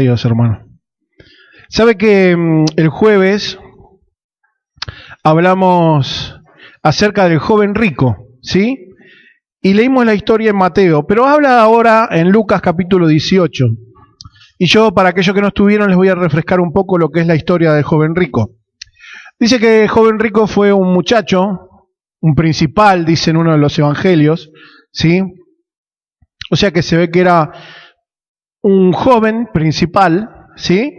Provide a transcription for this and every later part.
Dios, hermano. Sabe que el jueves hablamos acerca del joven rico, ¿sí? Y leímos la historia en Mateo, pero habla ahora en Lucas capítulo 18. Y yo, para aquellos que no estuvieron, les voy a refrescar un poco lo que es la historia del joven rico. Dice que el joven rico fue un muchacho, un principal, dice en uno de los evangelios, ¿sí? O sea que se ve que era un joven principal, ¿sí?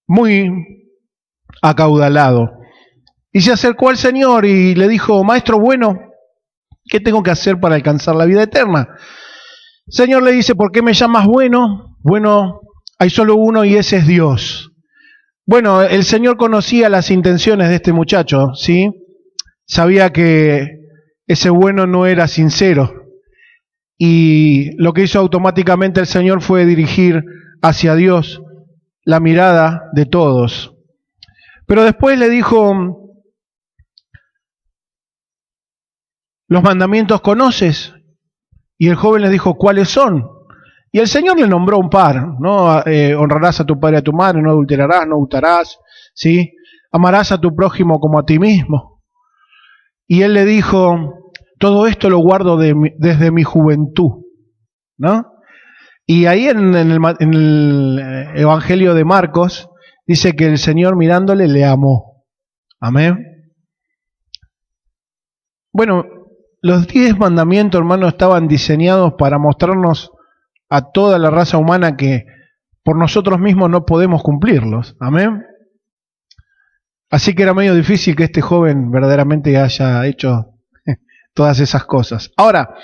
Muy acaudalado. Y se acercó al Señor y le dijo: Maestro bueno, ¿qué tengo que hacer para alcanzar la vida eterna? El Señor le dice: ¿por qué me llamas bueno? Bueno, hay solo uno y ese es Dios. Bueno, el Señor conocía las intenciones de este muchacho, ¿sí? Sabía que ese bueno no era sincero. Y lo que hizo automáticamente el Señor fue dirigir hacia Dios la mirada de todos. Pero después le dijo: ¿los mandamientos conoces? Y el joven le dijo: ¿cuáles son? Y el Señor le nombró un par, ¿no? Honrarás a tu padre y a tu madre, no adulterarás, no hurtarás, ¿sí? Amarás a tu prójimo como a ti mismo. Y él le dijo: todo esto lo guardo desde mi juventud, ¿no? Y ahí en el Evangelio de Marcos dice que el Señor mirándole le amó. Amén. Bueno, los 10 mandamientos, hermanos, estaban diseñados para mostrarnos a toda la raza humana que por nosotros mismos no podemos cumplirlos. Amén. Así que era medio difícil que este joven verdaderamente haya hecho todas esas cosas. Ahora,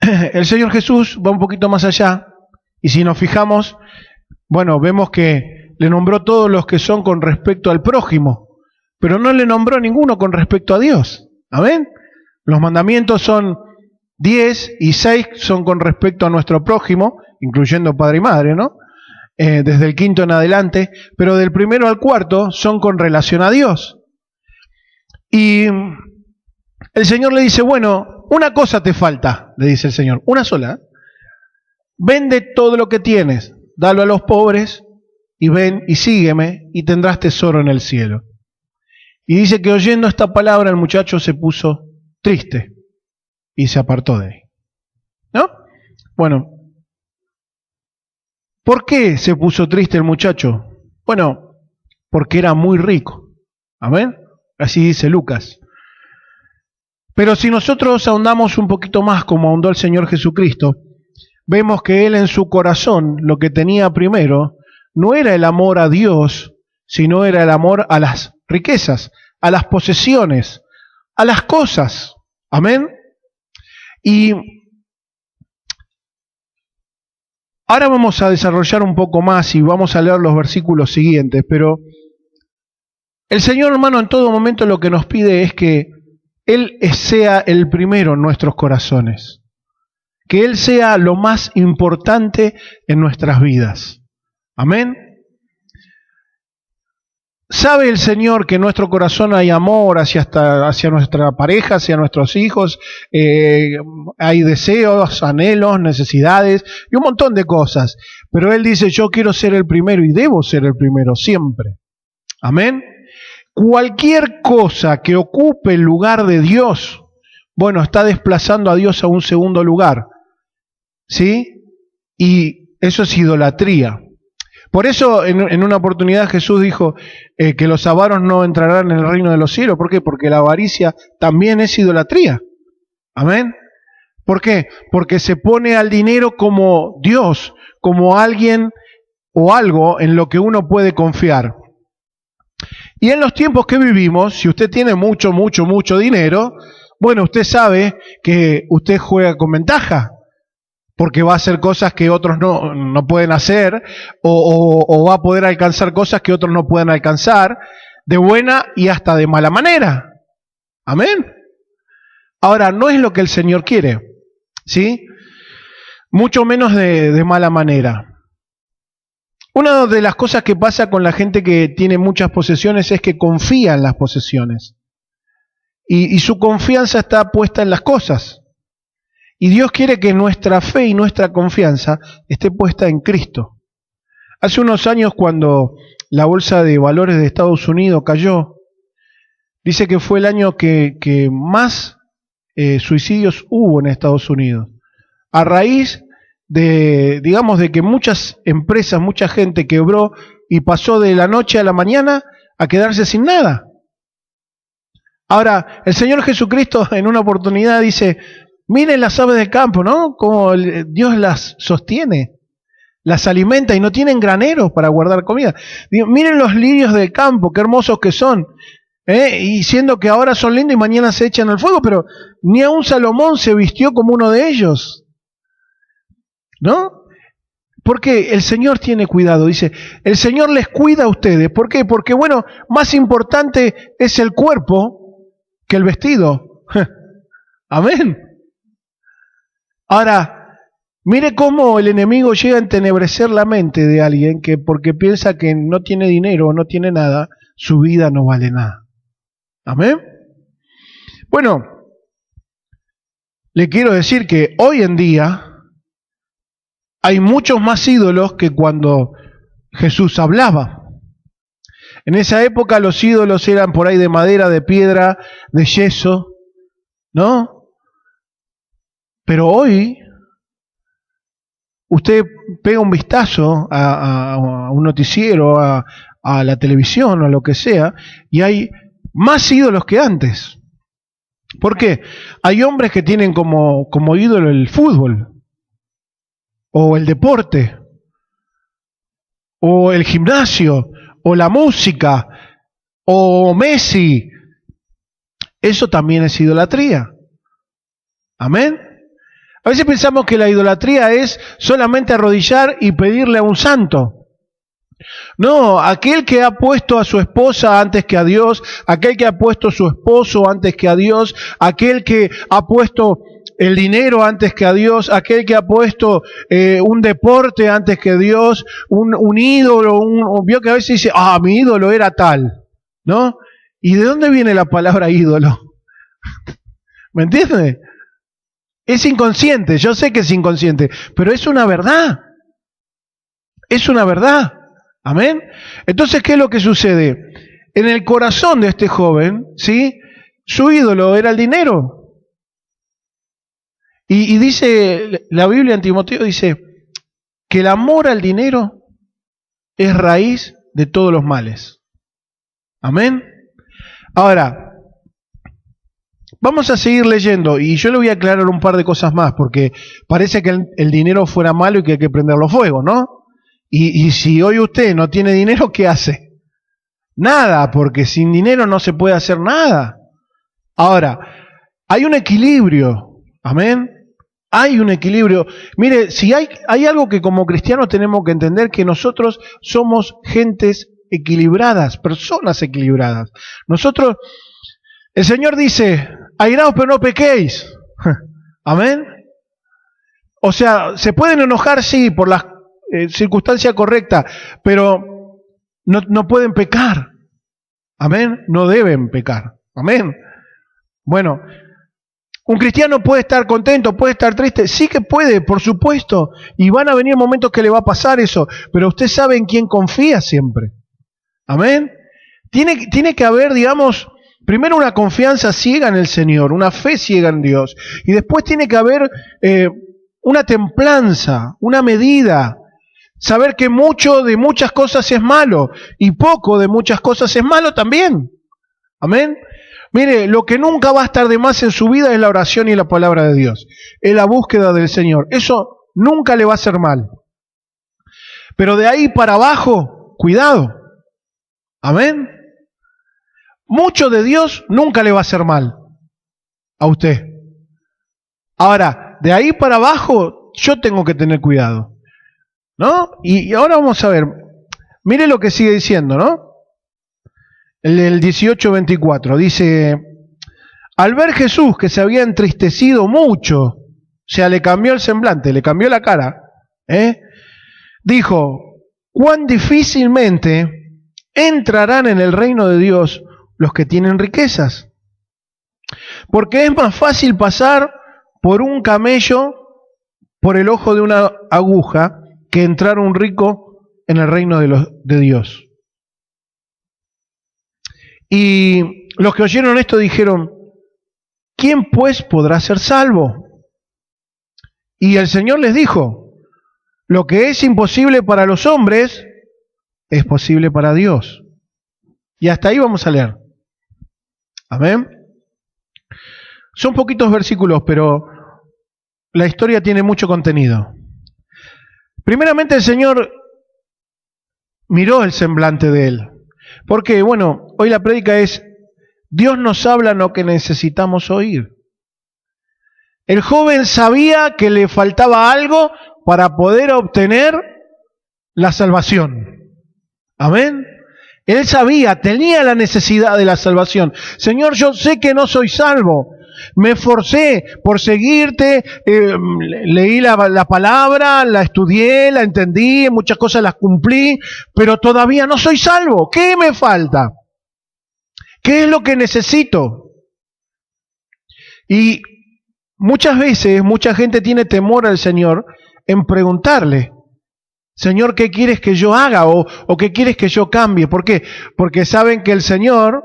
el Señor Jesús va un poquito más allá, y si nos fijamos, bueno, vemos que le nombró todos los que son con respecto al prójimo, pero no le nombró ninguno con respecto a Dios. ¿Amén? Los mandamientos son 10 y 6 son con respecto a nuestro prójimo, incluyendo padre y madre, ¿no? Desde el 5º en adelante, pero del 1 al 4 son con relación a Dios. Y el Señor le dice: bueno, una cosa te falta, le dice el Señor, una sola. Vende todo lo que tienes, dalo a los pobres, y ven y sígueme, y tendrás tesoro en el cielo. Y dice que oyendo esta palabra el muchacho se puso triste y se apartó de ahí. ¿No? Bueno, ¿por qué se puso triste el muchacho? Bueno, porque era muy rico. ¿Amén? Así dice Lucas. Pero si nosotros ahondamos un poquito más como ahondó el Señor Jesucristo, vemos que Él en su corazón lo que tenía primero no era el amor a Dios, sino era el amor a las riquezas, a las posesiones, a las cosas. Amén. Y ahora vamos a desarrollar un poco más y vamos a leer los versículos siguientes, pero el Señor, hermano, en todo momento lo que nos pide es que Él sea el primero en nuestros corazones, que Él sea lo más importante en nuestras vidas. Amén. ¿Sabe el Señor que en nuestro corazón hay amor hacia nuestra pareja, hacia nuestros hijos? Hay deseos, anhelos, necesidades y un montón de cosas. Pero Él dice: yo quiero ser el primero y debo ser el primero siempre. Amén. Cualquier cosa que ocupe el lugar de Dios, bueno, está desplazando a Dios a un segundo lugar. ¿Sí? Y eso es idolatría. Por eso en una oportunidad Jesús dijo que los avaros no entrarán en el reino de los cielos. ¿Por qué? Porque la avaricia también es idolatría. ¿Amén? ¿Por qué? Porque se pone al dinero como Dios, como alguien o algo en lo que uno puede confiar. Y en los tiempos que vivimos, si usted tiene mucho dinero, bueno, usted sabe que usted juega con ventaja, porque va a hacer cosas que otros no pueden hacer, o va a poder alcanzar cosas que otros no pueden alcanzar, de buena y hasta de mala manera. Amén. Ahora, no es lo que el Señor quiere, ¿sí? Mucho menos de mala manera. Una de las cosas que pasa con la gente que tiene muchas posesiones es que confía en las posesiones. Y su confianza está puesta en las cosas. Y Dios quiere que nuestra fe y nuestra confianza esté puesta en Cristo. Hace unos años, cuando la bolsa de valores de Estados Unidos cayó, dice que fue el año que más suicidios hubo en Estados Unidos. A raíz de, digamos, de que muchas empresas, mucha gente quebró y pasó de la noche a la mañana a quedarse sin nada. Ahora, el Señor Jesucristo en una oportunidad dice, miren las aves del campo, ¿no? Cómo Dios las sostiene, las alimenta y no tienen graneros para guardar comida. Digo, miren los lirios del campo, qué hermosos que son. Y siendo que ahora son lindos y mañana se echan al fuego, pero ni aun Salomón se vistió como uno de ellos, ¿no? Porque el Señor tiene cuidado, dice, el Señor les cuida a ustedes. ¿Por qué? Porque, bueno, más importante es el cuerpo que el vestido. Amén. Ahora, mire cómo el enemigo llega a entenebrecer la mente de alguien que porque piensa que no tiene dinero o no tiene nada, su vida no vale nada. Amén. Bueno, le quiero decir que hoy en día hay muchos más ídolos que cuando Jesús hablaba. En esa época los ídolos eran por ahí de madera, de piedra, de yeso, ¿no? Pero hoy usted pega un vistazo a un noticiero, a la televisión o a lo que sea, y hay más ídolos que antes. ¿Por qué? Hay hombres que tienen como ídolo el fútbol, o el deporte, o el gimnasio, o la música, o Messi. Eso también es idolatría. Amén. A veces pensamos que la idolatría es solamente arrodillar y pedirle a un santo. No, aquel que ha puesto a su esposa antes que a Dios, aquel que ha puesto a su esposo antes que a Dios, aquel que ha puesto el dinero antes que a Dios, aquel que ha puesto un deporte antes que Dios, un ídolo, vio que a veces dice, mi ídolo era tal, ¿no? ¿Y de dónde viene la palabra ídolo? ¿Me entiende? Es inconsciente, yo sé que es inconsciente, pero es una verdad. Es una verdad. Amén. Entonces, ¿qué es lo que sucede? En el corazón de este joven, ¿sí? Su ídolo era el dinero. Y dice la Biblia en Timoteo, dice que el amor al dinero es raíz de todos los males. Amén. Ahora, vamos a seguir leyendo y yo le voy a aclarar un par de cosas más porque parece que el dinero fuera malo y que hay que prenderlo fuego, ¿no? Y si hoy usted no tiene dinero, ¿qué hace? Nada, porque sin dinero no se puede hacer nada. Ahora, hay un equilibrio, amén. Hay un equilibrio. Mire, si hay algo que como cristianos tenemos que entender, que nosotros somos gentes equilibradas, personas equilibradas. Nosotros, el Señor dice, airaos pero no pequéis. Amén. O sea, se pueden enojar, sí, por las circunstancia correcta, pero no pueden pecar. Amén. No deben pecar. Amén. Bueno, un cristiano puede estar contento, puede estar triste. Sí que puede, por supuesto. Y van a venir momentos que le va a pasar eso. Pero usted sabe en quién confía siempre. Amén. Tiene que haber, digamos, primero una confianza ciega en el Señor, una fe ciega en Dios. Y después tiene que haber una templanza, una medida. Saber que mucho de muchas cosas es malo y poco de muchas cosas es malo también. Amén. Mire, lo que nunca va a estar de más en su vida es la oración y la palabra de Dios. Es la búsqueda del Señor. Eso nunca le va a hacer mal. Pero de ahí para abajo, cuidado. Amén. Mucho de Dios nunca le va a hacer mal a usted. Ahora, de ahí para abajo, yo tengo que tener cuidado. ¿No? Y ahora vamos a ver, mire lo que sigue diciendo, ¿no? El 18:24 dice, al ver Jesús que se había entristecido mucho, o sea, le cambió el semblante, le cambió la cara, dijo, cuán difícilmente entrarán en el reino de Dios los que tienen riquezas, porque es más fácil pasar por un camello por el ojo de una aguja que entrar un rico en el reino de Dios. Y los que oyeron esto dijeron, ¿quién pues podrá ser salvo? Y el Señor les dijo, lo que es imposible para los hombres es posible para Dios. Y hasta ahí vamos a leer. Amén. Son poquitos versículos, pero la historia tiene mucho contenido. Primeramente el Señor miró el semblante de él. Porque, bueno, hoy la prédica es, Dios nos habla lo que necesitamos oír. El joven sabía que le faltaba algo para poder obtener la salvación. Amén. Él sabía, tenía la necesidad de la salvación. Señor, yo sé que no soy salvo. Me esforcé por seguirte, leí la palabra, la estudié, la entendí, muchas cosas las cumplí, pero todavía no soy salvo. ¿Qué me falta? ¿Qué es lo que necesito? Y muchas veces, mucha gente tiene temor al Señor en preguntarle, Señor, ¿qué quieres que yo haga? ¿O qué quieres que yo cambie? ¿Por qué? Porque saben que el Señor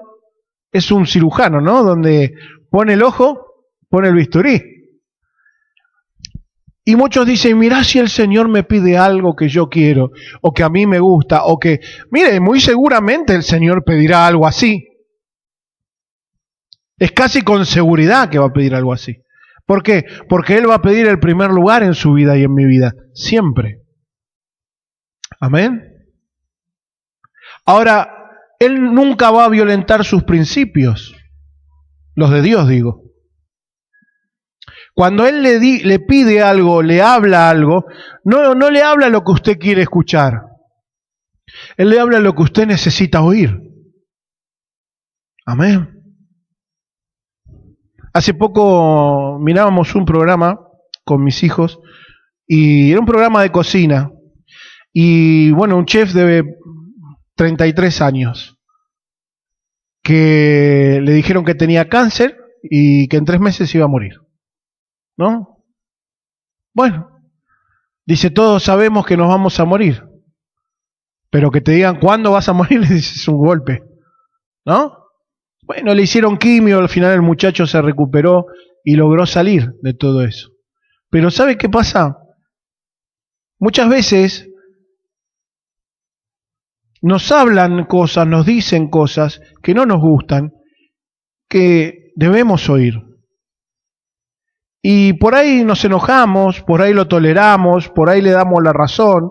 es un cirujano, ¿no? Donde pone el ojo, pone el bisturí. Y muchos dicen, mirá si el Señor me pide algo que yo quiero, o que a mí me gusta, o que... Mire, muy seguramente el Señor pedirá algo así. Es casi con seguridad que va a pedir algo así. ¿Por qué? Porque Él va a pedir el primer lugar en su vida y en mi vida, siempre. Amén. Ahora, Él nunca va a violentar sus principios, los de Dios digo. Cuando Él le pide algo, le habla algo, no le habla lo que usted quiere escuchar. Él le habla lo que usted necesita oír. Amén. Hace poco mirábamos un programa con mis hijos y era un programa de cocina. Y bueno, un chef de 33 años que le dijeron que tenía cáncer y que en 3 meses iba a morir. ¿No? Bueno, dice, todos sabemos que nos vamos a morir, pero que te digan cuándo vas a morir, le dices un golpe, ¿no? Bueno, le hicieron quimio, al final el muchacho se recuperó y logró salir de todo eso. Pero ¿sabe qué pasa? Muchas veces nos hablan cosas, nos dicen cosas que no nos gustan, que debemos oír. Y por ahí nos enojamos, por ahí lo toleramos, por ahí le damos la razón.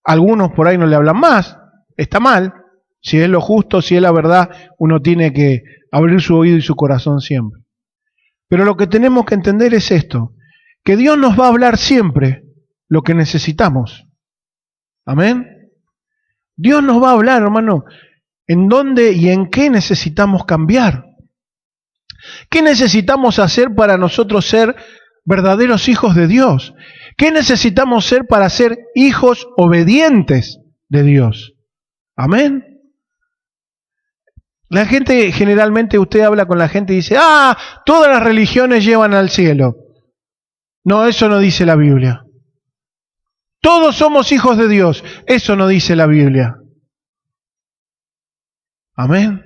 Algunos por ahí no le hablan más. Está mal. Si es lo justo, si es la verdad, uno tiene que abrir su oído y su corazón siempre. Pero lo que tenemos que entender es esto, que Dios nos va a hablar siempre lo que necesitamos. Amén. Dios nos va a hablar, hermano, en dónde y en qué necesitamos cambiar. ¿Qué necesitamos hacer para nosotros ser verdaderos hijos de Dios? ¿Qué necesitamos ser para ser hijos obedientes de Dios? Amén. La gente, generalmente usted habla con la gente y dice, todas las religiones llevan al cielo. No, eso no dice la Biblia. Todos somos hijos de Dios. Eso no dice la Biblia. Amén.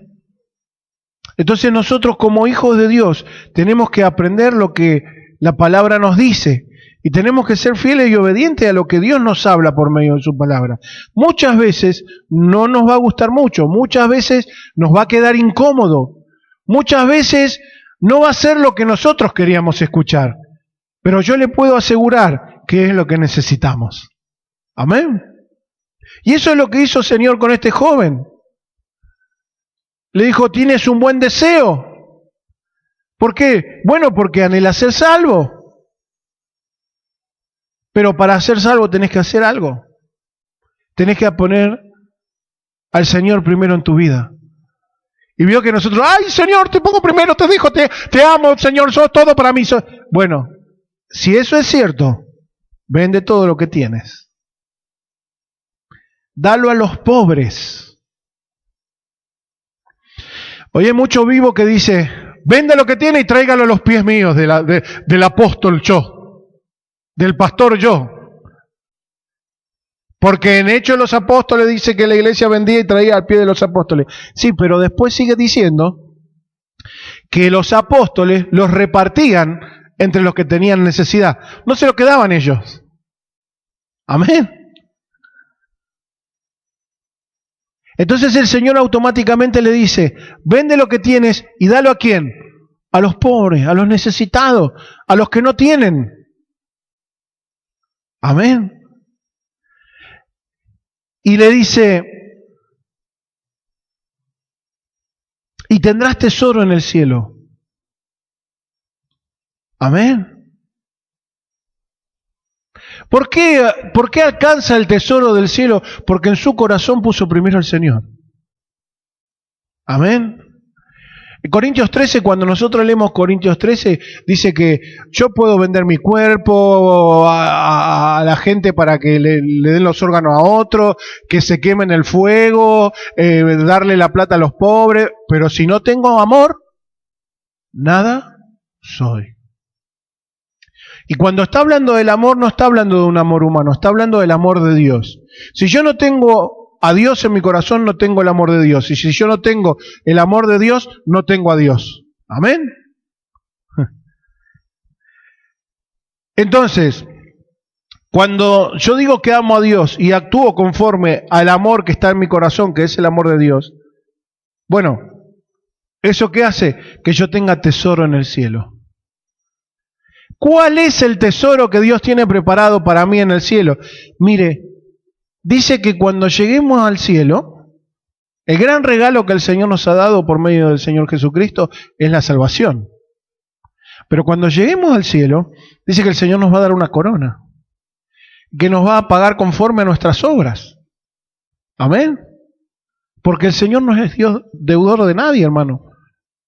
Entonces nosotros como hijos de Dios tenemos que aprender lo que la palabra nos dice y tenemos que ser fieles y obedientes a lo que Dios nos habla por medio de su palabra. Muchas veces no nos va a gustar mucho, muchas veces nos va a quedar incómodo, muchas veces no va a ser lo que nosotros queríamos escuchar, pero yo le puedo asegurar que es lo que necesitamos. Amén. Y eso es lo que hizo el Señor con este joven. Le dijo, tienes un buen deseo. ¿Por qué? Bueno, porque anhelas ser salvo. Pero para ser salvo tenés que hacer algo. Tenés que poner al Señor primero en tu vida. Y vio que nosotros, ¡ay, Señor, te pongo primero, te dijo, te amo, Señor, sos todo para mí! Bueno, si eso es cierto, vende todo lo que tienes. Dalo a los pobres. Hoy hay mucho vivo que dice, vende lo que tiene y tráigalo a los pies míos del apóstol yo, del pastor yo. Porque en Hechos de los Apóstoles dice que la iglesia vendía y traía al pie de los apóstoles. Sí, pero después sigue diciendo que los apóstoles los repartían entre los que tenían necesidad. No se lo quedaban ellos. Amén. Entonces el Señor automáticamente le dice, vende lo que tienes y dalo ¿a quién? A los pobres, a los necesitados, a los que no tienen. Amén. Y le dice, y tendrás tesoro en el cielo. Amén. ¿Por qué alcanza el tesoro del cielo? Porque en su corazón puso primero al Señor. Amén. En Corintios 13, cuando nosotros leemos Corintios 13, dice que yo puedo vender mi cuerpo a la gente para que le den los órganos a otro, que se queme en el fuego, darle la plata a los pobres, pero si no tengo amor, nada soy. Y cuando está hablando del amor, no está hablando de un amor humano, está hablando del amor de Dios. Si yo no tengo a Dios en mi corazón, no tengo el amor de Dios. Y si yo no tengo el amor de Dios, no tengo a Dios. Amén. Entonces, cuando yo digo que amo a Dios y actúo conforme al amor que está en mi corazón, que es el amor de Dios, bueno, ¿eso qué hace? Que yo tenga tesoro en el cielo. ¿Cuál es el tesoro que Dios tiene preparado para mí en el cielo? Mire, dice que cuando lleguemos al cielo, el gran regalo que el Señor nos ha dado por medio del Señor Jesucristo es la salvación. Pero cuando lleguemos al cielo, dice que el Señor nos va a dar una corona, que nos va a pagar conforme a nuestras obras. Amén. Porque el Señor no es Dios deudor de nadie, hermano.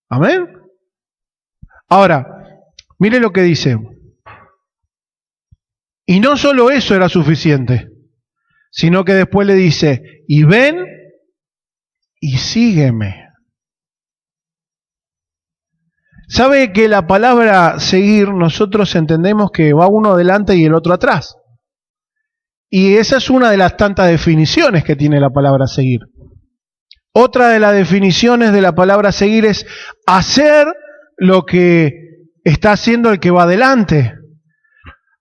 Amén. Ahora, mire lo que dice. Y no solo eso era suficiente, sino que después le dice, y ven y sígueme. ¿Sabe que la palabra seguir nosotros entendemos que va uno adelante y el otro atrás? Y esa es una de las tantas definiciones que tiene la palabra seguir. Otra de las definiciones de la palabra seguir es hacer lo que está haciendo el que va adelante.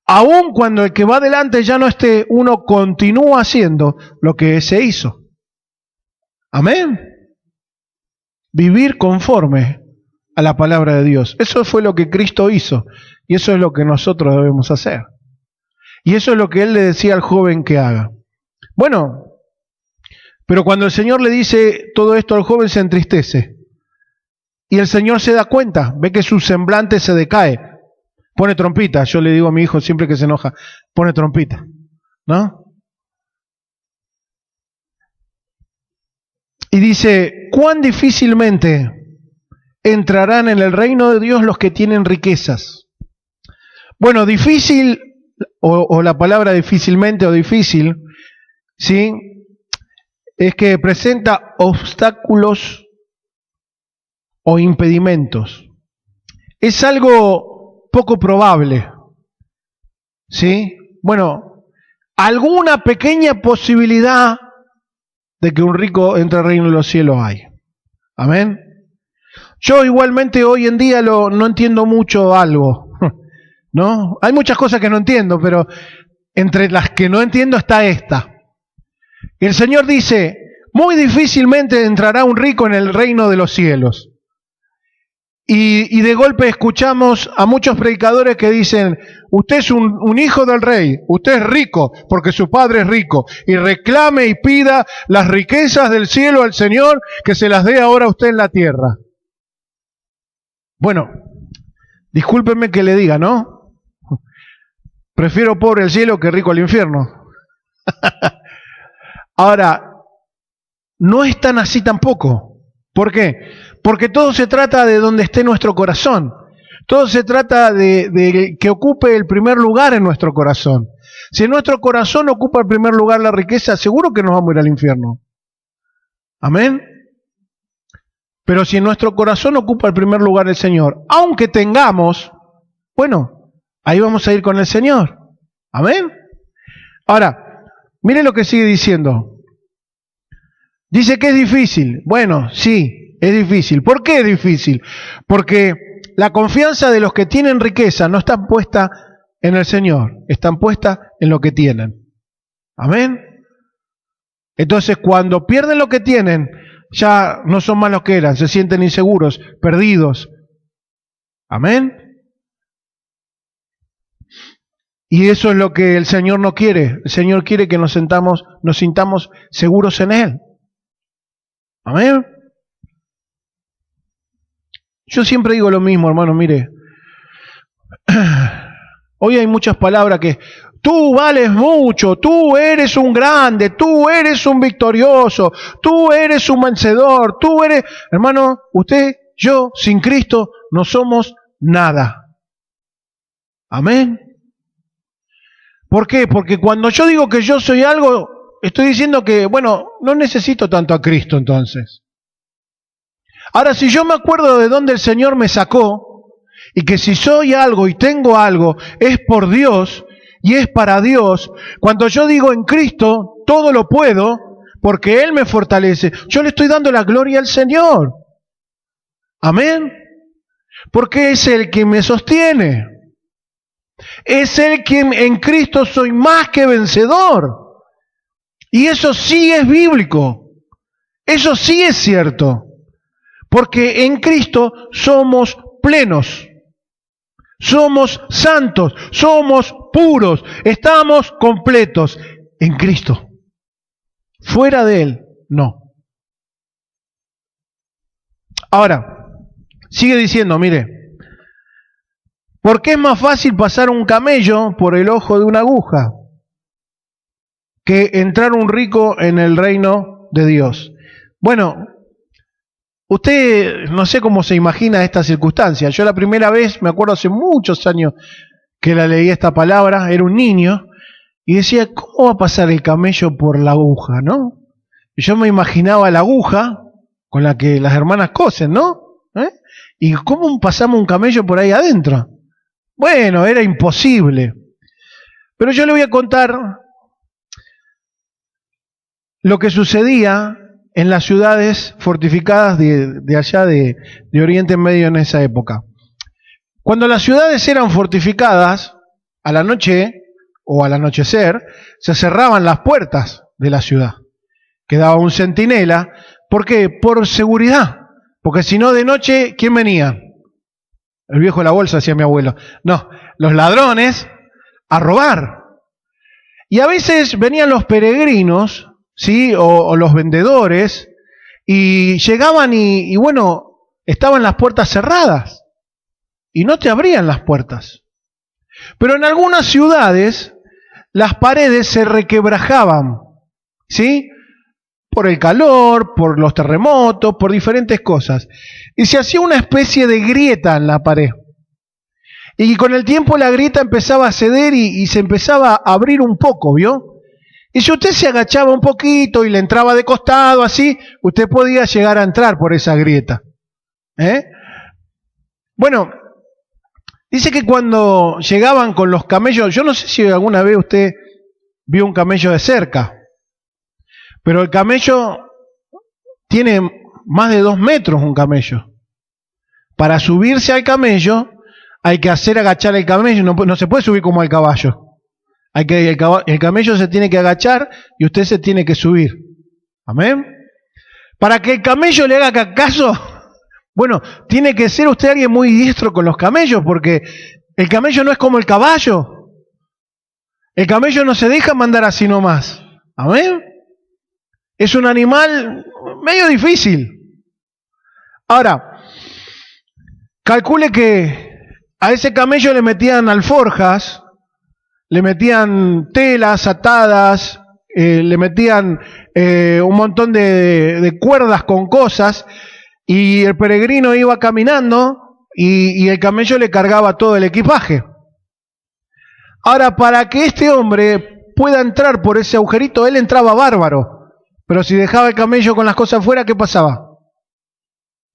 Aun cuando el que va adelante ya no esté, uno continúa haciendo lo que se hizo. Amén. Vivir conforme a la palabra de Dios. Eso fue lo que Cristo hizo y eso es lo que nosotros debemos hacer. Y eso es lo que Él le decía al joven que haga. Bueno, pero cuando el Señor le dice todo esto al joven se entristece. Y el Señor se da cuenta, ve que su semblante se decae. Pone trompita, yo le digo a mi hijo siempre que se enoja, pone trompita, ¿no? Y dice, cuán difícilmente entrarán en el reino de Dios los que tienen riquezas. Bueno, difícil, o la palabra difícilmente o difícil, ¿sí? Es que presenta obstáculos o impedimentos. Es algo poco probable, ¿sí? Bueno, alguna pequeña posibilidad de que un rico entre al reino de los cielos hay. Amén. Yo igualmente hoy en día no entiendo mucho algo, ¿no? Hay muchas cosas que no entiendo, pero entre las que no entiendo está esta. El Señor dice, muy difícilmente entrará un rico en el reino de los cielos. Y de golpe escuchamos a muchos predicadores que dicen, usted es un hijo del rey, usted es rico porque su padre es rico, y reclame y pida las riquezas del cielo al Señor que se las dé ahora a usted en la tierra. Bueno, discúlpenme que le diga, ¿no? Prefiero pobre el cielo que rico el infierno. Ahora, no es tan así tampoco. ¿Por qué? Porque todo se trata de donde esté nuestro corazón. Todo se trata de que ocupe el primer lugar en nuestro corazón. Si en nuestro corazón ocupa el primer lugar la riqueza, seguro que nos vamos a ir al infierno. Amén. Pero si en nuestro corazón ocupa el primer lugar el Señor, aunque tengamos, bueno, ahí vamos a ir con el Señor. Amén. Ahora, Mire lo que sigue diciendo. Dice que es difícil. Bueno, sí, es difícil. ¿Por qué es difícil? Porque la confianza de los que tienen riqueza no está puesta en el Señor, están puestas en lo que tienen. Amén. Entonces, cuando pierden lo que tienen, ya no son más los que eran, se sienten inseguros, perdidos. Amén. Y eso es lo que el Señor no quiere. El Señor quiere que nos sintamos seguros en Él. Amén. Yo siempre digo lo mismo, hermano, mire. Hoy hay muchas palabras que tú vales mucho, tú eres un grande, tú eres un victorioso, tú eres un vencedor, tú eres... Hermano, usted, yo, sin Cristo, no somos nada. Amén. ¿Por qué? Porque cuando yo digo que yo soy algo, estoy diciendo que, bueno, no necesito tanto a Cristo entonces. Ahora, si yo me acuerdo de dónde el Señor me sacó, y que si soy algo y tengo algo, es por Dios y es para Dios, cuando yo digo en Cristo, todo lo puedo, porque Él me fortalece, yo le estoy dando la gloria al Señor. Amén. Porque es el que me sostiene. Es el que en Cristo soy más que vencedor. Y eso sí es bíblico. Eso sí es cierto. Porque en Cristo somos plenos. Somos santos. Somos puros. Estamos completos en Cristo. Fuera de Él, no. Ahora, sigue diciendo, mire. Porque es más fácil pasar un camello por el ojo de una aguja que entrar un rico en el reino de Dios. Bueno, usted no sé cómo se imagina esta circunstancia. Yo la primera vez, me acuerdo hace muchos años que la leí esta palabra, era un niño, y decía, ¿cómo va a pasar el camello por la aguja, no? Y yo me imaginaba la aguja con la que las hermanas cosen, ¿no? ¿Y cómo pasamos un camello por ahí adentro? Bueno, era imposible. Pero yo le voy a contar lo que sucedía en las ciudades fortificadas de allá de Oriente Medio en esa época. Cuando las ciudades eran fortificadas, a la noche o al anochecer, se cerraban las puertas de la ciudad. Quedaba un centinela. ¿Por qué? Por seguridad. Porque si no, de noche, ¿quién venía? El viejo de la bolsa, decía mi abuelo. No, los ladrones a robar. Y a veces venían los peregrinos, ¿sí? O los vendedores, y llegaban y bueno, estaban las puertas cerradas. Y no te abrían las puertas. Pero en algunas ciudades, las paredes se requebrajaban, ¿sí? Por el calor, por los terremotos, por diferentes cosas. Y se hacía una especie de grieta en la pared. Y con el tiempo la grieta empezaba a ceder y se empezaba a abrir un poco, ¿vio? Y si usted se agachaba un poquito y le entraba de costado así, usted podía llegar a entrar por esa grieta. Bueno, dice que cuando llegaban con los camellos, yo no sé si alguna vez usted vio un camello de cerca, pero el camello tiene más de 2 metros un camello. Para subirse al camello hay que hacer agachar el camello, no se puede subir como el caballo. El camello se tiene que agachar y usted se tiene que subir. ¿Amén? Para que el camello le haga caso, bueno, tiene que ser usted alguien muy diestro con los camellos, porque el camello no es como el caballo. El camello no se deja mandar así nomás. ¿Amén? Es un animal medio difícil. Ahora, calcule que a ese camello le metían alforjas, le metían telas atadas, le metían un montón de cuerdas con cosas, y el peregrino iba caminando y el camello le cargaba todo el equipaje. Ahora, para que este hombre pueda entrar por ese agujerito, él entraba bárbaro. Pero si dejaba el camello con las cosas afuera, ¿qué pasaba?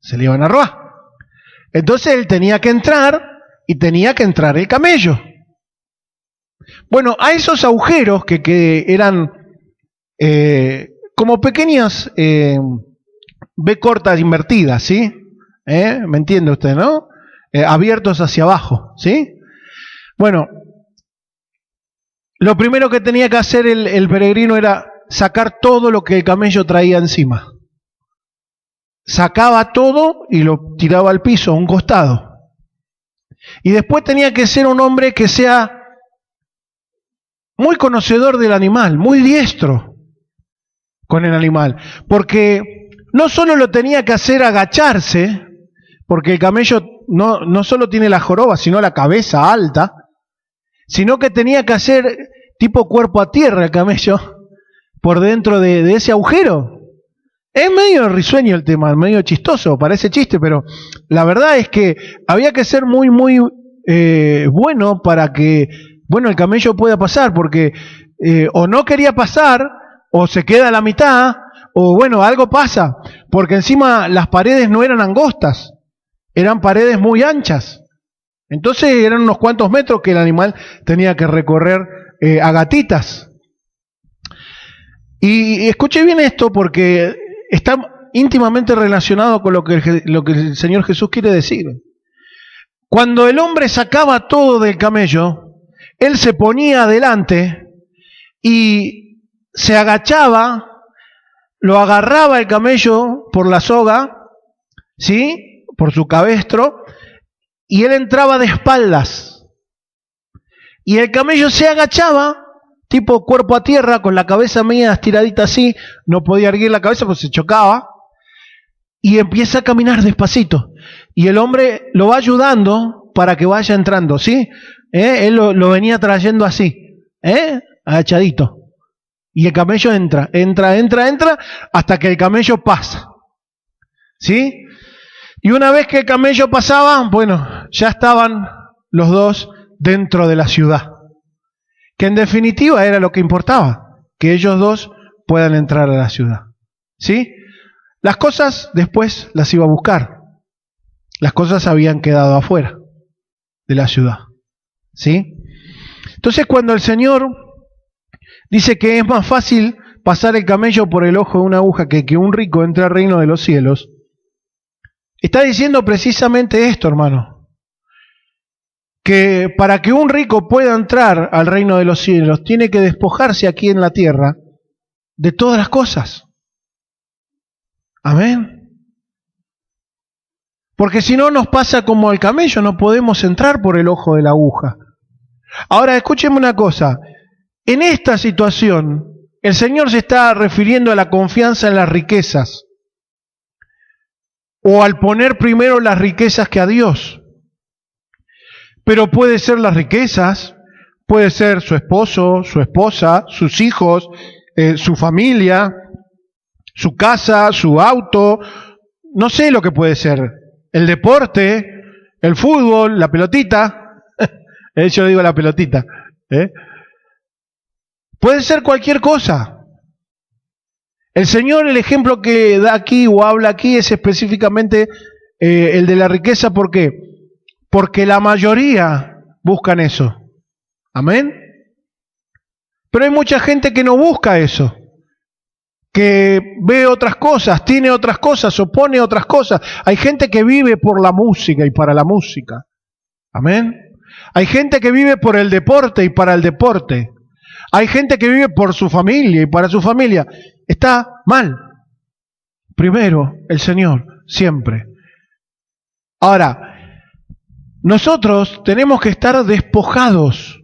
Se le iban a robar. Entonces él tenía que entrar y tenía que entrar el camello. Bueno, a esos agujeros que eran como pequeñas B cortas invertidas, ¿sí? ¿Me entiende usted, no? Abiertos hacia abajo, ¿sí? Bueno, lo primero que tenía que hacer el peregrino era sacar todo lo que el camello traía encima. Sacaba todo y lo tiraba al piso, a un costado. Y después tenía que ser un hombre que sea muy conocedor del animal, muy diestro con el animal. Porque no solo lo tenía que hacer agacharse, porque el camello no solo tiene la joroba, sino la cabeza alta, sino que tenía que hacer tipo cuerpo a tierra el camello por dentro de ese agujero. Es medio risueño el tema, medio chistoso, parece chiste, pero la verdad es que había que ser muy bueno para que, el camello pueda pasar, porque o no quería pasar, o se queda a la mitad, o algo pasa, porque encima las paredes no eran angostas, eran paredes muy anchas. Entonces eran unos cuantos metros que el animal tenía que recorrer a gatitas. Y escuche bien esto porque está íntimamente relacionado con lo que el Señor Jesús quiere decir. Cuando el hombre sacaba todo del camello, él se ponía adelante y se agachaba, lo agarraba el camello por la soga, ¿sí? Por su cabestro, y él entraba de espaldas. Y el camello se agachaba, tipo cuerpo a tierra, con la cabeza media estiradita así, no podía erguir la cabeza porque se chocaba, y empieza a caminar despacito. Y el hombre lo va ayudando para que vaya entrando, ¿sí? Él lo venía trayendo así, agachadito. Y el camello entra, hasta que el camello pasa, ¿sí? Y una vez que el camello pasaba, ya estaban los dos dentro de la ciudad. Que en definitiva era lo que importaba, que ellos dos puedan entrar a la ciudad, ¿sí? Las cosas después las iba a buscar. Las cosas habían quedado afuera de la ciudad, ¿sí? Entonces cuando el Señor dice que es más fácil pasar el camello por el ojo de una aguja que un rico entre al reino de los cielos, está diciendo precisamente esto, hermano. Que para que un rico pueda entrar al reino de los cielos, tiene que despojarse aquí en la tierra de todas las cosas. Amén. Porque si no nos pasa como al camello, no podemos entrar por el ojo de la aguja. Ahora, escúcheme una cosa. En esta situación, el Señor se está refiriendo a la confianza en las riquezas, o al poner primero las riquezas que a Dios. Pero puede ser las riquezas, puede ser su esposo, su esposa, sus hijos, su familia, su casa, su auto, no sé lo que puede ser. El deporte, el fútbol, la pelotita. Yo digo la pelotita. Puede ser cualquier cosa. El Señor, el ejemplo que da aquí o habla aquí es específicamente el de la riqueza. ¿Por qué? Porque la mayoría buscan eso. Amén. Pero hay mucha gente que no busca eso, que ve otras cosas, tiene otras cosas, opone otras cosas. Hay gente que vive por la música y para la música. Amén. Hay gente que vive por el deporte y para el deporte. Hay gente que vive por su familia y para su familia. Está mal. Primero, el Señor, siempre. Ahora, nosotros tenemos que estar despojados.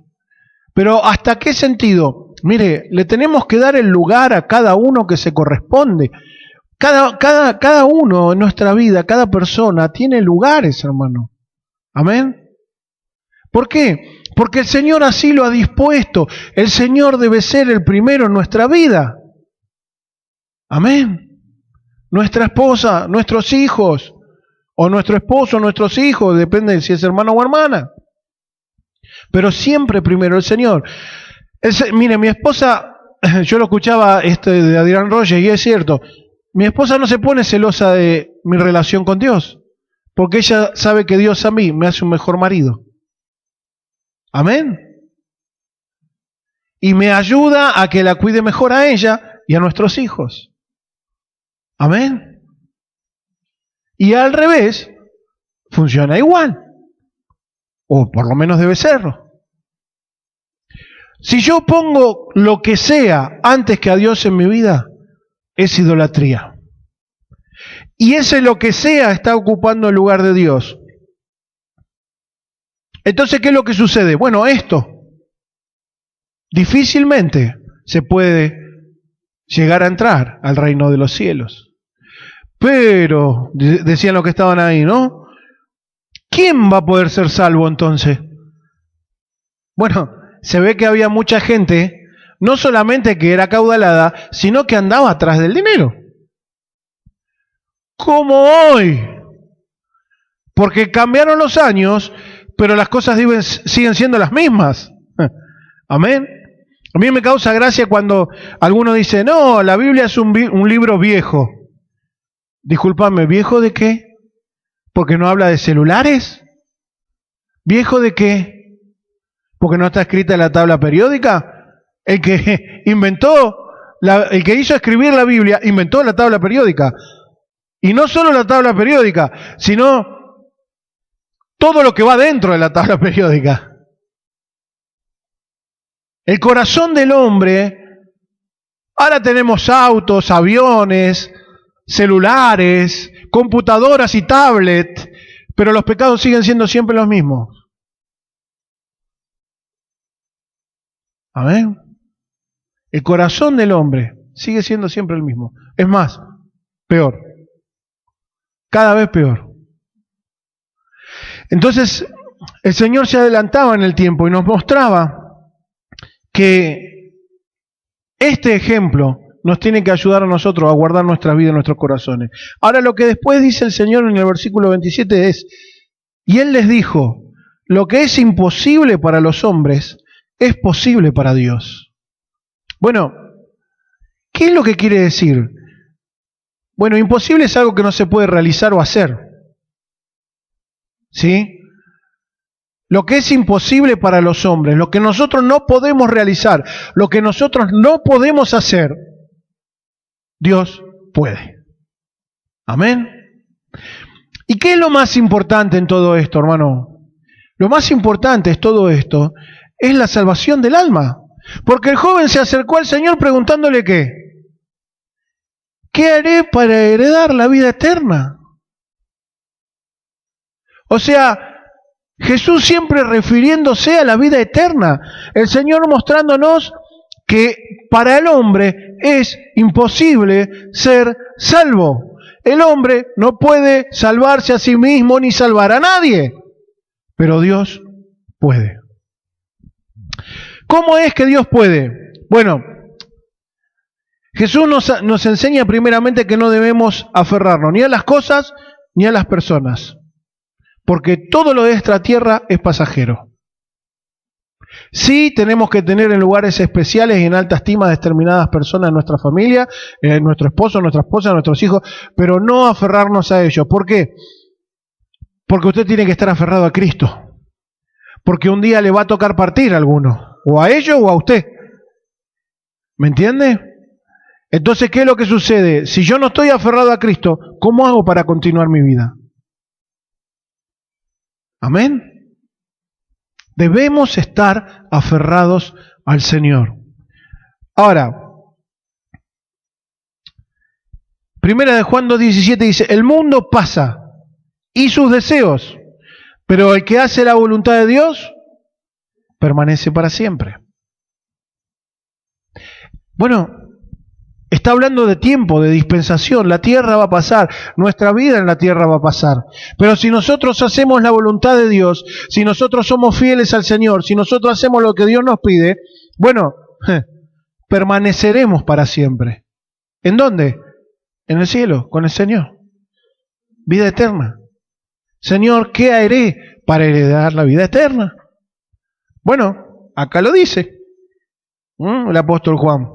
Pero ¿hasta qué sentido? Mire, le tenemos que dar el lugar a cada uno que se corresponde. Cada uno en nuestra vida, cada persona tiene lugares, hermano. Amén. ¿Por qué? Porque el Señor así lo ha dispuesto. El Señor debe ser el primero en nuestra vida. Amén. Nuestra esposa, nuestros hijos, o nuestro esposo, nuestros hijos, depende de si es hermano o hermana. Pero siempre primero el Señor. Mire, mi esposa, yo lo escuchaba de Adrián Rogers y es cierto, mi esposa no se pone celosa de mi relación con Dios, porque ella sabe que Dios a mí me hace un mejor marido. Amén. Y me ayuda a que la cuide mejor a ella y a nuestros hijos. Amén. Y al revés, funciona igual. O por lo menos debe serlo. Si yo pongo lo que sea antes que a Dios en mi vida, es idolatría. Y ese lo que sea está ocupando el lugar de Dios. Entonces, ¿qué es lo que sucede? Bueno, esto difícilmente se puede llegar a entrar al reino de los cielos. Pero, decían los que estaban ahí, ¿no? ¿Quién va a poder ser salvo entonces? Bueno, se ve que había mucha gente, no solamente que era acaudalada, sino que andaba atrás del dinero. Como hoy. Porque cambiaron los años, pero las cosas siguen siendo las mismas. Amén. A mí me causa gracia cuando alguno dice, no, la Biblia es un libro viejo. Discúlpame, ¿viejo de qué? ¿Porque no habla de celulares? ¿Viejo de qué? ¿Porque no está escrita en la tabla periódica? El que el que hizo escribir la Biblia, inventó la tabla periódica. Y no solo la tabla periódica, sino todo lo que va dentro de la tabla periódica. El corazón del hombre, ahora tenemos autos, aviones, celulares, computadoras y tablets, pero los pecados siguen siendo siempre los mismos. Amén. El corazón del hombre sigue siendo siempre el mismo. Es más, peor. Cada vez peor. Entonces, el Señor se adelantaba en el tiempo y nos mostraba que este ejemplo nos tiene que ayudar a nosotros a guardar nuestra vida en nuestros corazones. Ahora, lo que después dice el Señor en el versículo 27 es, y Él les dijo, lo que es imposible para los hombres es posible para Dios. Bueno, ¿qué es lo que quiere decir? Bueno, imposible es algo que no se puede realizar o hacer. ¿Sí? Lo que es imposible para los hombres, lo que nosotros no podemos realizar, lo que nosotros no podemos hacer, Dios puede. Amén. ¿Y qué es lo más importante en todo esto, hermano? Lo más importante es todo esto, es la salvación del alma. Porque el joven se acercó al Señor preguntándole ¿qué? ¿Qué haré para heredar la vida eterna? O sea, Jesús siempre refiriéndose a la vida eterna. El Señor mostrándonos que para el hombre es imposible ser salvo. El hombre no puede salvarse a sí mismo ni salvar a nadie. Pero Dios puede. ¿Cómo es que Dios puede? Bueno, Jesús nos enseña primeramente que no debemos aferrarnos ni a las cosas ni a las personas. Porque todo lo de esta tierra es pasajero. Sí, tenemos que tener en lugares especiales y en alta estima determinadas personas en nuestra familia, nuestro esposo, nuestra esposa, nuestros hijos, pero no aferrarnos a ellos. ¿Por qué? Porque usted tiene que estar aferrado a Cristo. Porque un día le va a tocar partir a alguno, o a ellos o a usted. ¿Me entiende? Entonces, ¿qué es lo que sucede? Si yo no estoy aferrado a Cristo, ¿cómo hago para continuar mi vida? Amén. Debemos estar aferrados al Señor. Ahora, Primera de Juan 2:17 dice, el mundo pasa y sus deseos, pero el que hace la voluntad de Dios permanece para siempre. Bueno, está hablando de tiempo, de dispensación. La tierra va a pasar, nuestra vida en la tierra va a pasar. Pero si nosotros hacemos la voluntad de Dios, si nosotros somos fieles al Señor, si nosotros hacemos lo que Dios nos pide, bueno, permaneceremos para siempre. ¿En dónde? En el cielo, con el Señor. Vida eterna. Señor, ¿qué haré para heredar la vida eterna? Bueno, acá lo dice el apóstol Juan.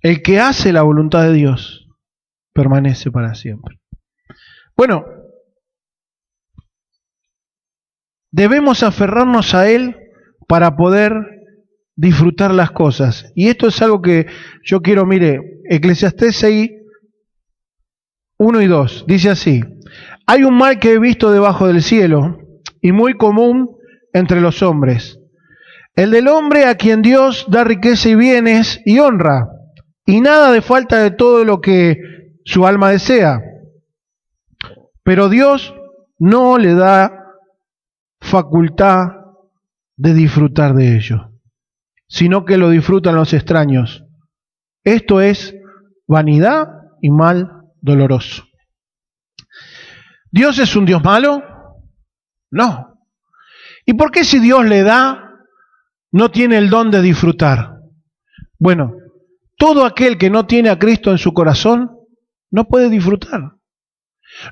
El que hace la voluntad de Dios permanece para siempre. Bueno, debemos aferrarnos a Él para poder disfrutar las cosas. Y esto es algo que yo quiero, mire, Eclesiastés 6, 1 y 2, dice así: hay un mal que he visto debajo del cielo y muy común entre los hombres, el del hombre a quien Dios da riqueza y bienes y honra, y nada de falta de todo lo que su alma desea. Pero Dios no le da facultad de disfrutar de ello, sino que lo disfrutan los extraños. Esto es vanidad y mal doloroso. ¿Dios es un Dios malo? No. ¿Y por qué si Dios le da, no tiene el don de disfrutar? Bueno, todo aquel que no tiene a Cristo en su corazón no puede disfrutar.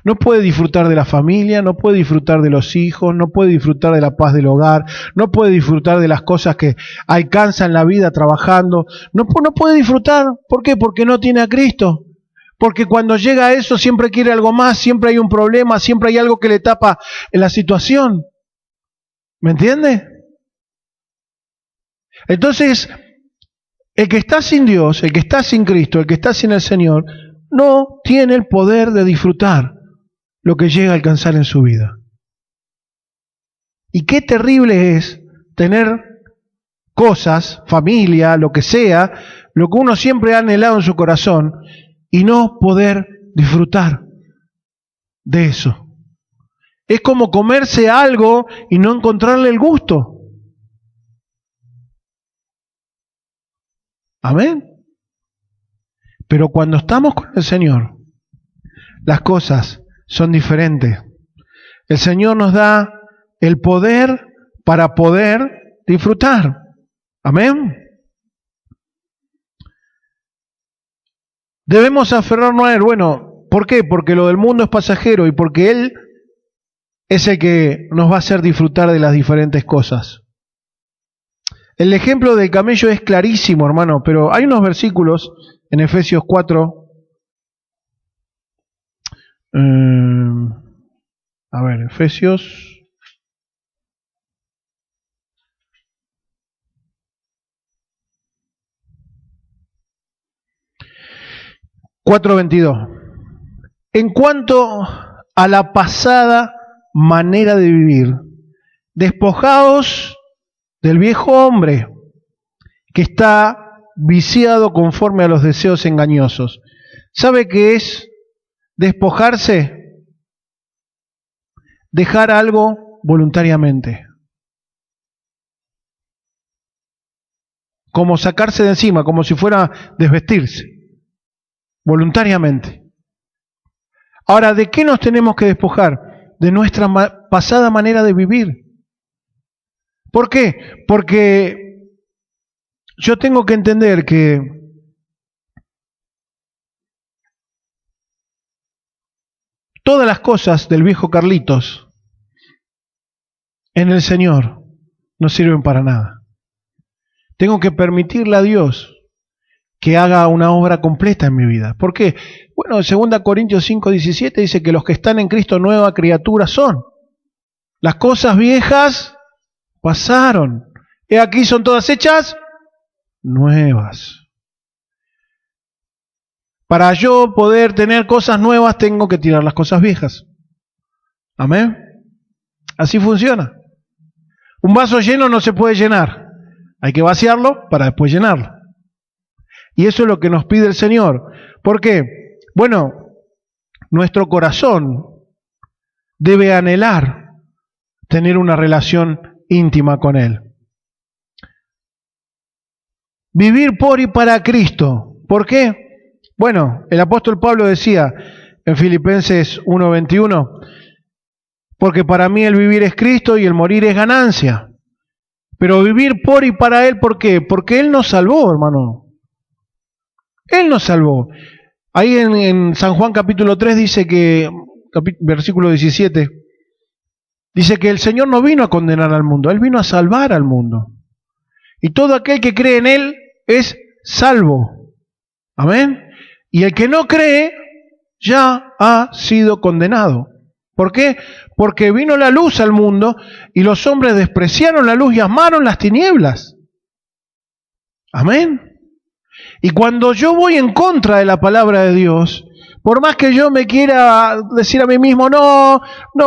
No puede disfrutar de la familia, no puede disfrutar de los hijos, no puede disfrutar de la paz del hogar, no puede disfrutar de las cosas que alcanza en la vida trabajando. No puede disfrutar. ¿Por qué? Porque no tiene a Cristo. Porque cuando llega a eso siempre quiere algo más, siempre hay un problema, siempre hay algo que le tapa en la situación. ¿Me entiende? Entonces, el que está sin Dios, el que está sin Cristo, el que está sin el Señor, no tiene el poder de disfrutar lo que llega a alcanzar en su vida. Y qué terrible es tener cosas, familia, lo que sea, lo que uno siempre ha anhelado en su corazón, y no poder disfrutar de eso. Es como comerse algo y no encontrarle el gusto. Amén. Pero cuando estamos con el Señor, las cosas son diferentes. El Señor nos da el poder para poder disfrutar. Amén. Debemos aferrarnos a Él. Bueno, ¿por qué? Porque lo del mundo es pasajero y porque Él es el que nos va a hacer disfrutar de las diferentes cosas. El ejemplo del camello es clarísimo, hermano, pero hay unos versículos en Efesios 4. Efesios 4:22. En cuanto a la pasada manera de vivir, despojaos del viejo hombre que está viciado conforme a los deseos engañosos. ¿Sabe qué es despojarse? Dejar algo voluntariamente. Como sacarse de encima, como si fuera desvestirse. Voluntariamente. Ahora, ¿de qué nos tenemos que despojar? De nuestra pasada manera de vivir. ¿Por qué? Porque yo tengo que entender que todas las cosas del viejo Carlitos en el Señor no sirven para nada. Tengo que permitirle a Dios que haga una obra completa en mi vida. ¿Por qué? Bueno, 2 Corintios 5:17 dice que los que están en Cristo nueva criatura son. Las cosas viejas pasaron. He aquí son todas hechas nuevas. Para yo poder tener cosas nuevas tengo que tirar las cosas viejas. Amén. Así funciona. Un vaso lleno no se puede llenar. Hay que vaciarlo para después llenarlo. Y eso es lo que nos pide el Señor. ¿Por qué? Bueno, nuestro corazón debe anhelar tener una relación íntima con Él. Vivir por y para Cristo. ¿Por qué? Bueno, el apóstol Pablo decía en Filipenses 1:21, porque para mí el vivir es Cristo y el morir es ganancia. Pero vivir por y para Él, ¿por qué? Porque Él nos salvó, hermano. Él nos salvó. Ahí en San Juan capítulo 3 dice que, versículo 17, dice que el Señor no vino a condenar al mundo, Él vino a salvar al mundo. Y todo aquel que cree en Él es salvo. Amén. Y el que no cree ya ha sido condenado. ¿Por qué? Porque vino la luz al mundo y los hombres despreciaron la luz y amaron las tinieblas. Amén. Y cuando yo voy en contra de la palabra de Dios, por más que yo me quiera decir a mí mismo, no,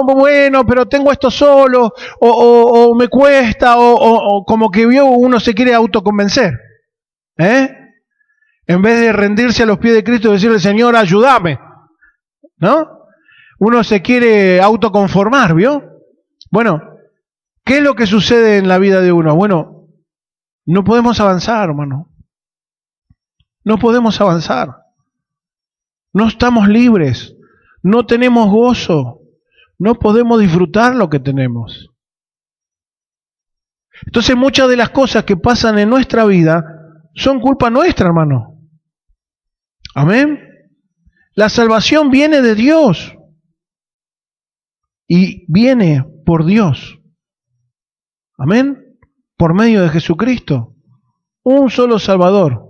bueno, pero tengo esto solo, o me cuesta, o como que uno se quiere autoconvencer, en vez de rendirse a los pies de Cristo y decirle, Señor, ayúdame, ¿no? Uno se quiere autoconformar, ¿vio? Bueno, ¿qué es lo que sucede en la vida de uno? Bueno, no podemos avanzar, hermano. No podemos avanzar. No estamos libres. No tenemos gozo. No podemos disfrutar lo que tenemos. Entonces muchas de las cosas que pasan en nuestra vida son culpa nuestra, hermano. Amén. La salvación viene de Dios. Y viene por Dios. Amén. Por medio de Jesucristo. Un solo Salvador.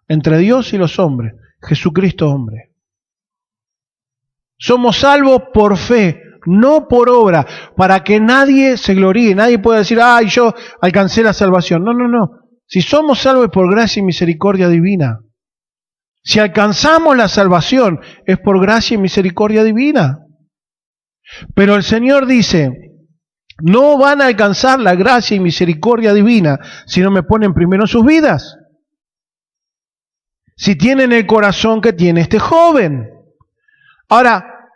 Entre Dios y los hombres. Jesucristo hombre. Somos salvos por fe, no por obra, para que nadie se gloríe, nadie pueda decir, ay, yo alcancé la salvación. No. Si somos salvos por gracia y misericordia divina. Si alcanzamos la salvación, es por gracia y misericordia divina. Pero el Señor dice, no van a alcanzar la gracia y misericordia divina si no me ponen primero sus vidas. Si tienen el corazón que tiene este joven. Ahora,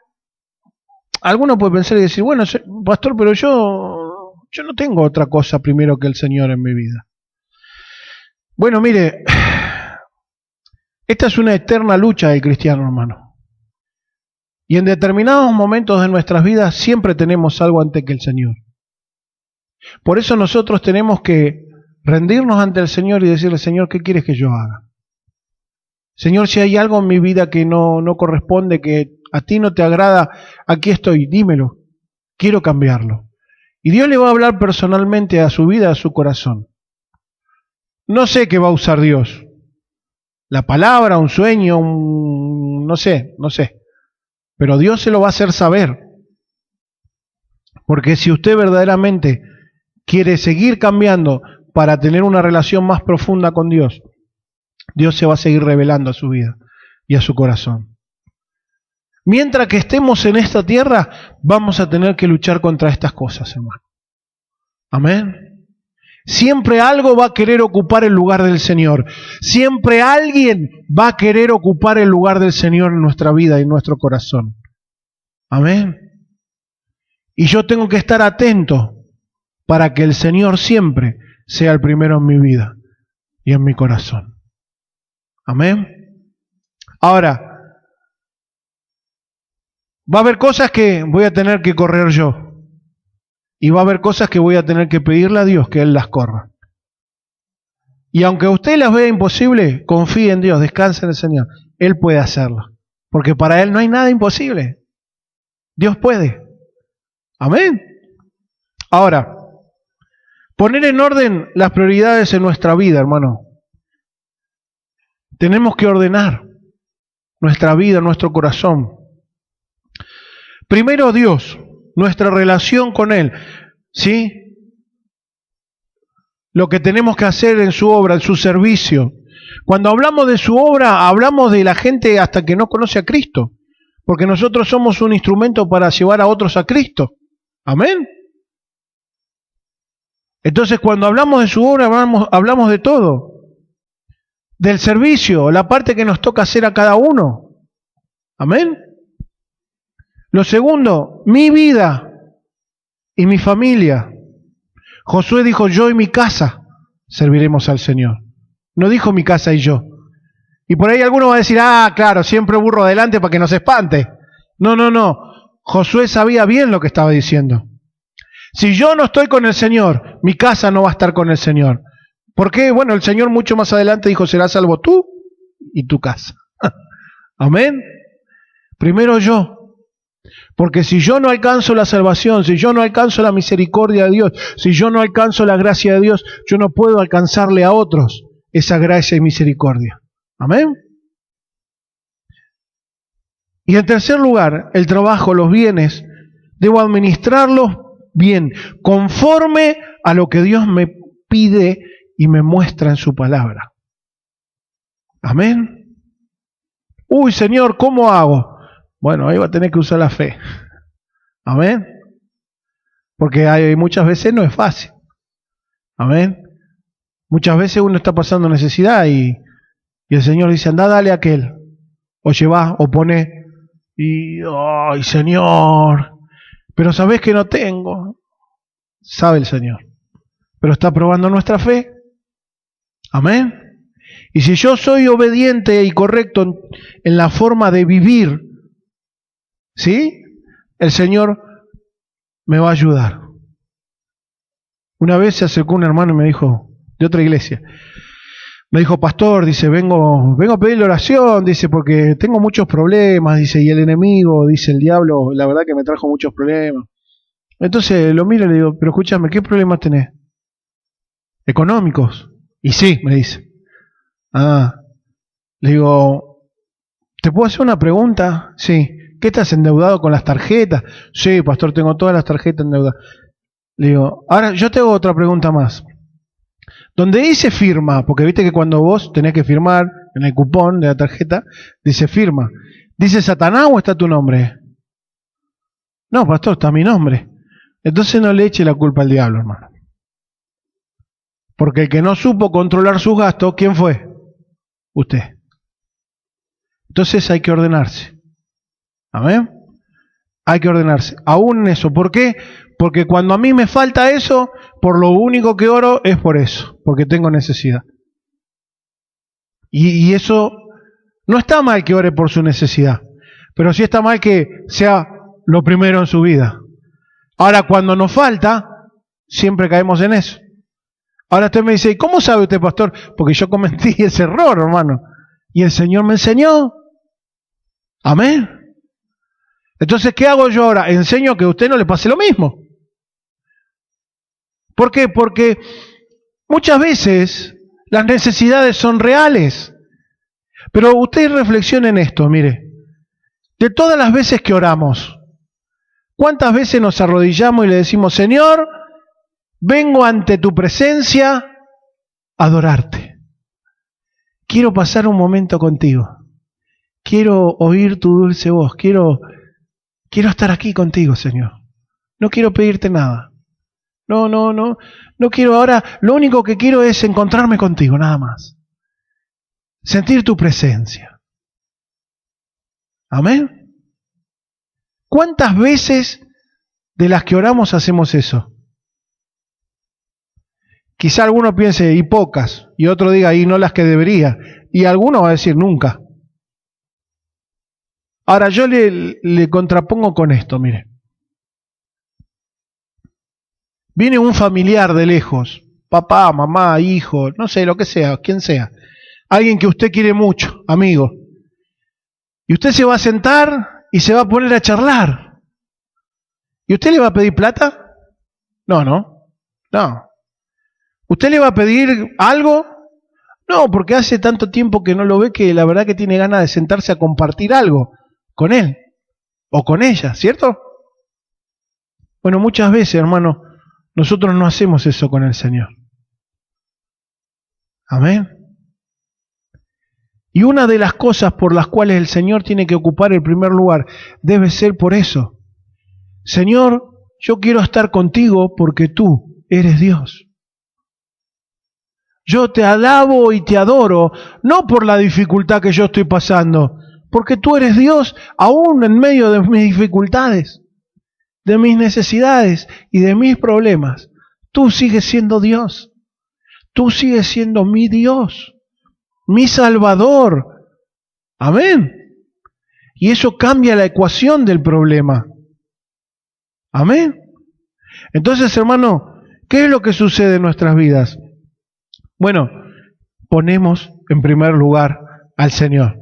alguno puede pensar y decir, bueno, pastor, pero yo no tengo otra cosa primero que el Señor en mi vida. Bueno, mire, esta es una eterna lucha del cristiano, hermano. Y en determinados momentos de nuestras vidas siempre tenemos algo ante que el Señor. Por eso nosotros tenemos que rendirnos ante el Señor y decirle, Señor, ¿qué quieres que yo haga? Señor, si hay algo en mi vida que no corresponde, que a ti no te agrada, aquí estoy, dímelo, quiero cambiarlo. Y Dios le va a hablar personalmente a su vida, a su corazón. No sé qué va a usar Dios. La palabra, un sueño, no sé. Pero Dios se lo va a hacer saber. Porque si usted verdaderamente quiere seguir cambiando para tener una relación más profunda con Dios, Dios se va a seguir revelando a su vida y a su corazón. Mientras que estemos en esta tierra, vamos a tener que luchar contra estas cosas, hermano. Amén. Siempre algo va a querer ocupar el lugar del Señor. Siempre alguien va a querer ocupar el lugar del Señor en nuestra vida y en nuestro corazón. Amén. Y yo tengo que estar atento para que el Señor siempre sea el primero en mi vida y en mi corazón. Amén. Ahora, va a haber cosas que voy a tener que correr yo. Y va a haber cosas que voy a tener que pedirle a Dios que Él las corra. Y aunque usted las vea imposible, confíe en Dios, descanse en el Señor. Él puede hacerlo. Porque para Él no hay nada imposible. Dios puede. Amén. Ahora, poner en orden las prioridades en nuestra vida, hermano. Tenemos que ordenar nuestra vida, nuestro corazón. Primero Dios, nuestra relación con Él, ¿sí? Lo que tenemos que hacer en su obra, en su servicio. Cuando hablamos de su obra, hablamos de la gente hasta que no conoce a Cristo, porque nosotros somos un instrumento para llevar a otros a Cristo. Amén. Entonces, cuando hablamos de su obra, hablamos de todo. Del servicio, la parte que nos toca hacer a cada uno. Amén. Lo segundo, mi vida y mi familia. Josué dijo, yo y mi casa serviremos al Señor. No dijo mi casa y yo. Y por ahí alguno va a decir, claro, siempre burro adelante para que no se espante. No. Josué sabía bien lo que estaba diciendo. Si yo no estoy con el Señor, mi casa no va a estar con el Señor. ¿Por qué? Bueno, el Señor mucho más adelante dijo, serás salvo tú y tu casa. Amén. Primero yo. Porque si yo no alcanzo la salvación, si yo no alcanzo la misericordia de Dios, si yo no alcanzo la gracia de Dios, yo no puedo alcanzarle a otros esa gracia y misericordia. Amén. Y en tercer lugar, el trabajo, los bienes, debo administrarlos bien, conforme a lo que Dios me pide y me muestra en su palabra. Amén. Uy, Señor, ¿cómo hago? Bueno, ahí va a tener que usar la fe. Amén. Porque hay, muchas veces no es fácil. Amén. Muchas veces uno está pasando necesidad y el Señor dice, anda, dale a aquel. O lleva, o pone. Y, ay, Señor, pero sabés que no tengo. Sabe el Señor. Pero está probando nuestra fe. Amén. Y si yo soy obediente y correcto en la forma de vivir, ¿sí? El Señor me va a ayudar. Una vez se acercó un hermano y me dijo, de otra iglesia, me dijo, pastor, dice, vengo a pedirle oración, dice, porque tengo muchos problemas, dice, y el enemigo, dice, el diablo, la verdad que me trajo muchos problemas. Entonces lo miro y le digo, pero escúchame, ¿qué problemas tenés? ¿Económicos? Y sí, me dice. Le digo, ¿te puedo hacer una pregunta? Sí. ¿Qué estás endeudado con las tarjetas? Sí, pastor, tengo todas las tarjetas endeudadas. Le digo, ahora yo te hago otra pregunta más. Donde dice firma, porque viste que cuando vos tenés que firmar en el cupón de la tarjeta, dice firma. ¿Dice Satanás o está tu nombre? No, pastor, está mi nombre. Entonces no le eche la culpa al diablo, hermano. Porque el que no supo controlar sus gastos, ¿quién fue? Usted. Entonces hay que ordenarse. Amén. Hay que ordenarse. Aún en eso. ¿Por qué? Porque cuando a mí me falta eso, por lo único que oro es por eso. Porque tengo necesidad. Y eso no está mal que ore por su necesidad. Pero sí está mal que sea lo primero en su vida. Ahora, cuando nos falta, siempre caemos en eso. Ahora usted me dice, ¿y cómo sabe usted, pastor? Porque yo cometí ese error, hermano. Y el Señor me enseñó. Amén. Entonces, ¿qué hago yo ahora? Enseño que a usted no le pase lo mismo. ¿Por qué? Porque muchas veces las necesidades son reales. Pero usted reflexione en esto, mire. De todas las veces que oramos, ¿cuántas veces nos arrodillamos y le decimos, Señor, vengo ante tu presencia a adorarte? Quiero pasar un momento contigo. Quiero oír tu dulce voz. Quiero estar aquí contigo, Señor. No quiero pedirte nada. No quiero ahora. Lo único que quiero es encontrarme contigo, nada más. Sentir tu presencia. Amén. ¿Cuántas veces de las que oramos hacemos eso? Quizá alguno piense, y pocas, y otro diga, y no las que debería, y alguno va a decir, nunca. Ahora yo le contrapongo con esto, mire. Viene un familiar de lejos, papá, mamá, hijo, no sé, lo que sea, quien sea. Alguien que usted quiere mucho, amigo. Y usted se va a sentar y se va a poner a charlar. ¿Y usted le va a pedir plata? No. ¿Usted le va a pedir algo? No, porque hace tanto tiempo que no lo ve que la verdad que tiene ganas de sentarse a compartir algo con él o con ella, ¿cierto? Bueno, muchas veces, hermano, nosotros no hacemos eso con el Señor. Amén. Y una de las cosas por las cuales el Señor tiene que ocupar el primer lugar debe ser por eso. Señor, yo quiero estar contigo porque tú eres Dios. Yo te alabo y te adoro, no por la dificultad que yo estoy pasando, porque tú eres Dios aún en medio de mis dificultades, de mis necesidades y de mis problemas. Tú sigues siendo Dios. Tú sigues siendo mi Dios, mi Salvador. Amén. Y eso cambia la ecuación del problema. Amén. Entonces, hermano, ¿qué es lo que sucede en nuestras vidas? Bueno, ponemos en primer lugar al Señor.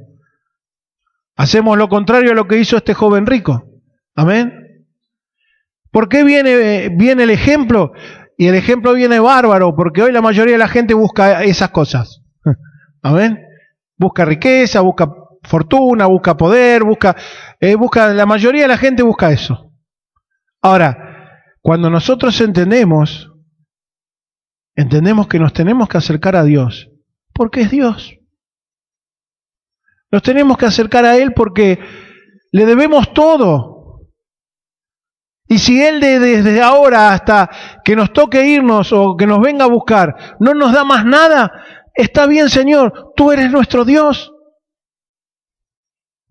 Hacemos lo contrario a lo que hizo este joven rico. Amén. ¿Por qué viene el ejemplo? Y el ejemplo viene bárbaro, porque hoy la mayoría de la gente busca esas cosas. Amén. Busca riqueza, busca fortuna, busca poder, busca la mayoría de la gente busca eso. Ahora, cuando nosotros entendemos que nos tenemos que acercar a Dios, porque es Dios. Nos tenemos que acercar a Él porque le debemos todo. Y si Él desde ahora hasta que nos toque irnos o que nos venga a buscar no nos da más nada, está bien, Señor, tú eres nuestro Dios.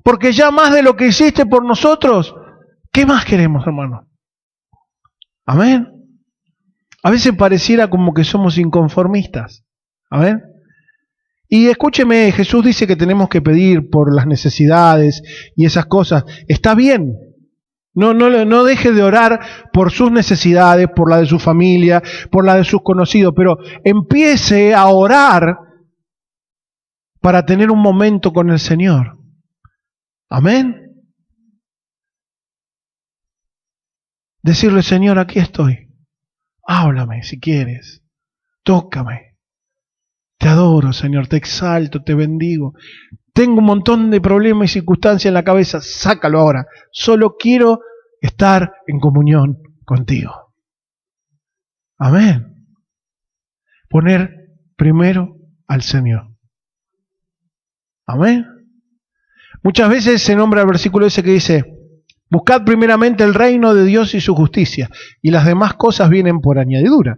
Porque ya más de lo que hiciste por nosotros, ¿qué más queremos, hermano? Amén. A veces pareciera como que somos inconformistas. Amén. Y escúcheme, Jesús dice que tenemos que pedir por las necesidades y esas cosas. Está bien. No deje de orar por sus necesidades, por la de su familia, por la de sus conocidos, pero empiece a orar para tener un momento con el Señor. Amén. Decirle, Señor, aquí estoy. Háblame si quieres. Tócame. Te adoro, Señor, te exalto, te bendigo. Tengo un montón de problemas y circunstancias en la cabeza. Sácalo ahora. Solo quiero estar en comunión contigo. Amén. Poner primero al Señor. Amén. Muchas veces se nombra el versículo ese que dice, buscad primeramente el reino de Dios y su justicia, y las demás cosas vienen por añadidura.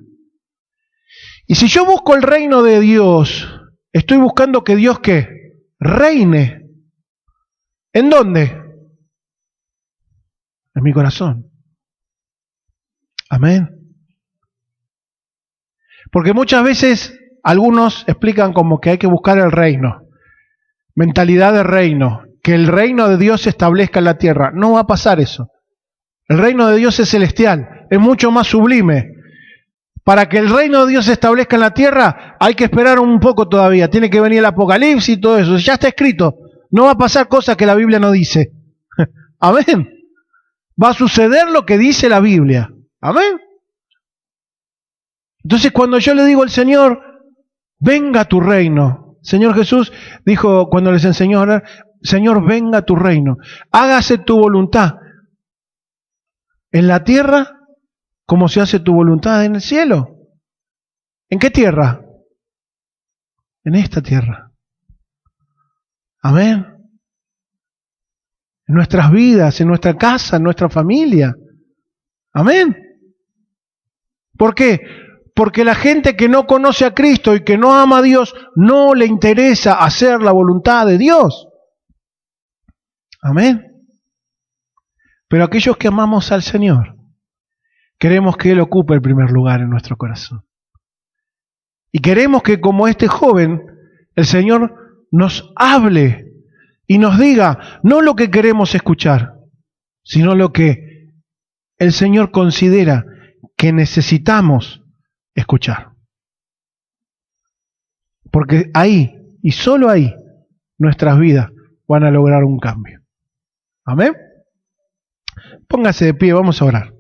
Y si yo busco el reino de Dios, estoy buscando que Dios, ¿qué? Reine. ¿En dónde? En mi corazón. Amén. Porque muchas veces algunos explican como que hay que buscar el reino. Mentalidad de reino. Que el reino de Dios se establezca en la tierra. No va a pasar eso. El reino de Dios es celestial. Es mucho más sublime. Para que el reino de Dios se establezca en la tierra, hay que esperar un poco todavía. Tiene que venir el Apocalipsis y todo eso. Ya está escrito. No va a pasar cosas que la Biblia no dice. Amén. Va a suceder lo que dice la Biblia. Amén. Entonces cuando yo le digo al Señor, venga tu reino. Señor Jesús dijo cuando les enseñó a orar, Señor, venga tu reino. Hágase tu voluntad. En la tierra, como se hace tu voluntad en el cielo. ¿En qué tierra? En esta tierra. Amén. En nuestras vidas, en nuestra casa, en nuestra familia. Amén. ¿Por qué? Porque la gente que no conoce a Cristo y que no ama a Dios, no le interesa hacer la voluntad de Dios. Amén. Pero aquellos que amamos al Señor, queremos que Él ocupe el primer lugar en nuestro corazón. Y queremos que como este joven, el Señor nos hable y nos diga no lo que queremos escuchar, sino lo que el Señor considera que necesitamos escuchar. Porque ahí, y solo ahí, nuestras vidas van a lograr un cambio. Amén. Póngase de pie, vamos a orar.